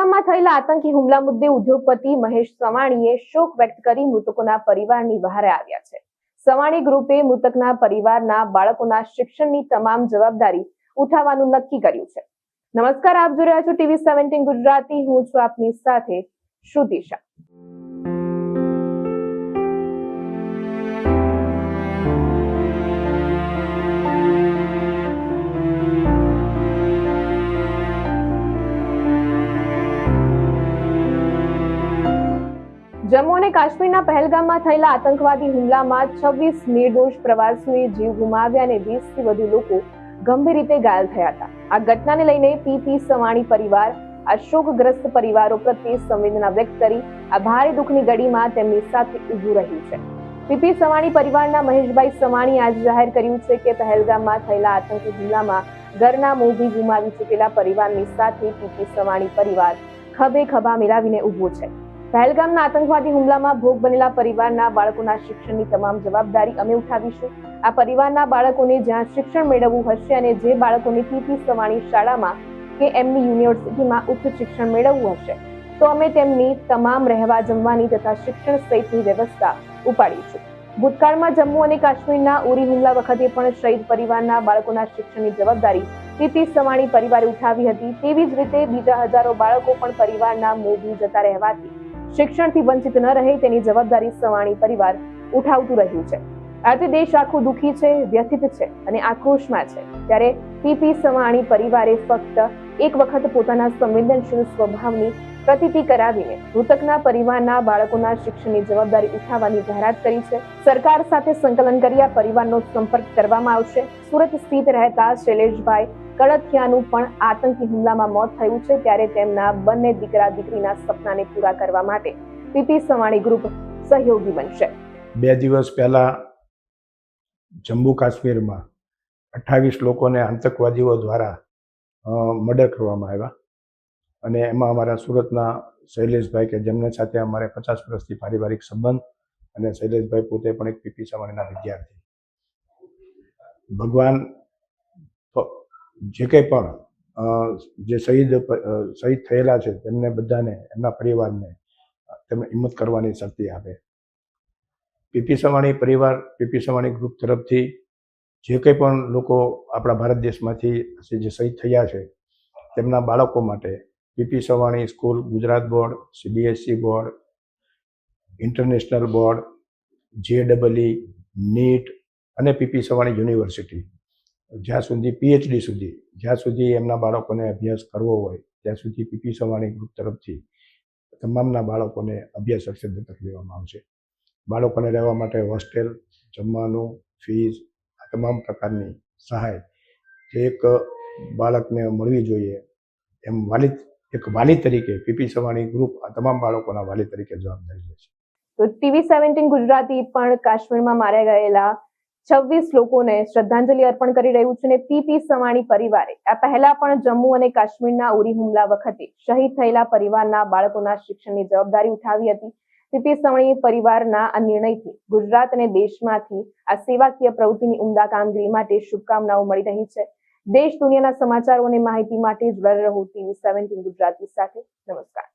પહેલગામમાં થયેલા આતંકી હુમલા મુદ્દે ઉદ્યોગપતિ મહેશ સવાણીએ શોક વ્યક્ત કરી મૃતકોના પરિવારની વહારે આવ્યા છે. સવાણી ગ્રુપે મૃતકના પરિવારના બાળકોના શિક્ષણની તમામ જવાબદારી ઉઠાવવાનું નક્કી કર્યું છે. નમસ્કાર, આપ જોઈ રહ્યા છો TV17 ગુજરાતી. હું છું આપની સાથે શ્રુતિ શાહ. જમ્મુ અને કાશ્મીરના પહેલગામમાં થયેલા આતંકવાદી હુમલામાં 26 નિર્દોષ પ્રવાસીઓએ જીવ ગુમાવ્યા અને 20થી વધુ લોકો ગંભીર રીતે ઘાયલ થયા હતા. આ ઘટનાને લઈને પીપી સવાણી પરિવાર આ શોકગ્રસ્ત પરિવારો પ્રત્યે સંવેદના વ્યક્ત કરી આ ભારે દુઃખની ઘડીમાં તેમની સાથે ઊભું રહ્યું છે. પીપી સવાણી પરિવારના મહેશભાઈ સવાણી આજે જાહેર કર્યું છે કે પહેલગામમાં થયેલા આતંકી હુમલામાં ઘરના મોભી ગુમાવી ચૂકેલા પરિવારની સાથે પીપી સવાણી પરિવાર ખભે ખભા મિલાવીને ઊભો છે. પહેલગામના આતંકવાદી હુમલામાં ભોગ બનેલા પરિવારના બાળકોના શિક્ષણની તમામ જવાબદારી અમે ઉઠાવીશું. આ પરિવારના બાળકોને જ્યાં શિક્ષણ મેળવવું હશે અને જે બાળકોને પીપી સવાણી શાળામાં કે એમની યુનિવર્સિટીમાં ઉચ્ચ શિક્ષણ મેળવવું હશે તો અમે તેમની તમામ રહેવા જમવાની તથા શિક્ષણ સહિતની વ્યવસ્થા ઉપાડીશું. ભૂતકાળમાં જમ્મુ અને કાશ્મીરના ઉરી હુમલા વખતે પણ શહીદ પરિવારના બાળકોના શિક્ષણની જવાબદારી પીપી સવાણી પરિવારે ઉઠાવી હતી. તેવી જ રીતે બીજા હજારો બાળકો પણ પરિવારના મોભી જતા રહેવાથી શિક્ષણથી વંચિત ન રહે તેની જવાબદારી સવાણી પરિવાર ઉઠાવતું રહ્યું છે. આજે દેશ આખું દુઃખી છે, વ્યથિત છે અને આક્રોશમાં છે. ત્યારે પીપી સવાણી પરિવારે ફક્ત એક વખત પોતાના સંવેદનશીલ સ્વભાવની પ્રતીતિ કરાવીને મૃતકના પરિવારના બાળકોના શિક્ષણની જવાબદારી ઉઠાવવાની જાહેરાત કરી છે. સરકાર સાથે સંકલન કરી આ પરિવારનો સંપર્ક કરવામાં આવશે. સુરત સ્થિત રહેતા શૈલેષભાઈ કળથિયાનું પણ આતંકી હુમલામાં મોત થયું છે. ત્યારે તેમના બંને દીકરા દીકરીના સપનાને પૂરા કરવા માટે પીપી સવાણી ગ્રુપ સહયોગી બનશે. 2 દિવસ પહેલા જમ્મુ કાશ્મીરમાં 28 લોકોને આતંકવાદીઓ દ્વારા મર્ડર કરવામાં આવ્યા અને એમાં અમારા સુરતના શૈલેષભાઈ કે જેમના સાથે અમારે 50 વર્ષથી પારિવારિક સંબંધ અને શૈલેષભાઈ પોતે પણ એક પીપી સવાણીના વિદ્યાર્થી. ભગવાન જે કંઈ પણ જે શહીદ થયેલા છે તેમને બધાને, એમના પરિવારને તેમને હિંમત કરવાની શક્તિ આપે. પીપી સવાણી પરિવાર, પીપી સવાણી ગ્રુપ તરફથી જે કંઈ પણ લોકો આપણા ભારત દેશમાંથી જે શહીદ થયા છે તેમના બાળકો માટે PP Savani school, Gujarat board, CBSE board, international board, JEE, NEET અને પીપી સવાણી યુનિવર્સિટી જ્યાં સુધી PhD સુધી જ્યાં સુધી એમના બાળકોને અભ્યાસ કરવો હોય ત્યાં સુધી પીપી સવાણી ગ્રુપ તરફથી તમામના બાળકોને અભ્યાસ અર્થે દત્તક લેવામાં આવશે. બાળકોને રહેવા માટે હોસ્ટેલ, જમવાનું, ફીસ, આ તમામ પ્રકારની સહાય જે એક બાળકને મળવી જોઈએ એમ એક વાલી તરીકે પીપી સવાણી ગ્રુપ આ તમામ બાળકોના વાલી તરીકે જવાબદારી લે છે. તો TV17 ગુજરાતી પણ કાશ્મીરમાં માર્યા ગયેલા 26 લોકોને શ્રદ્ધાંજલિ અર્પણ કરી રહ્યું છે અને પીપી સવાણી પરિવારે આ પહેલા પણ જમ્મુ અને કાશ્મીરના ઉરી હુમલા વખતે શહીદ થયેલા પરિવારના બાળકોના શિક્ષણની જવાબદારી ઉઠાવી હતી. પીપી સવાણી પરિવારના આ નિર્ણયથી ગુજરાત અને દેશમાંથી આ સેવાકીય પ્રવૃત્તિની ઉમદા કામગીરી માટે શુભકામનાઓ મળી રહી છે. દેશ દુનિયાના સમાચારો અને માહિતી માટે જોડાયેલા રહો TV17 ગુજરાતી સાથે. નમસ્કાર.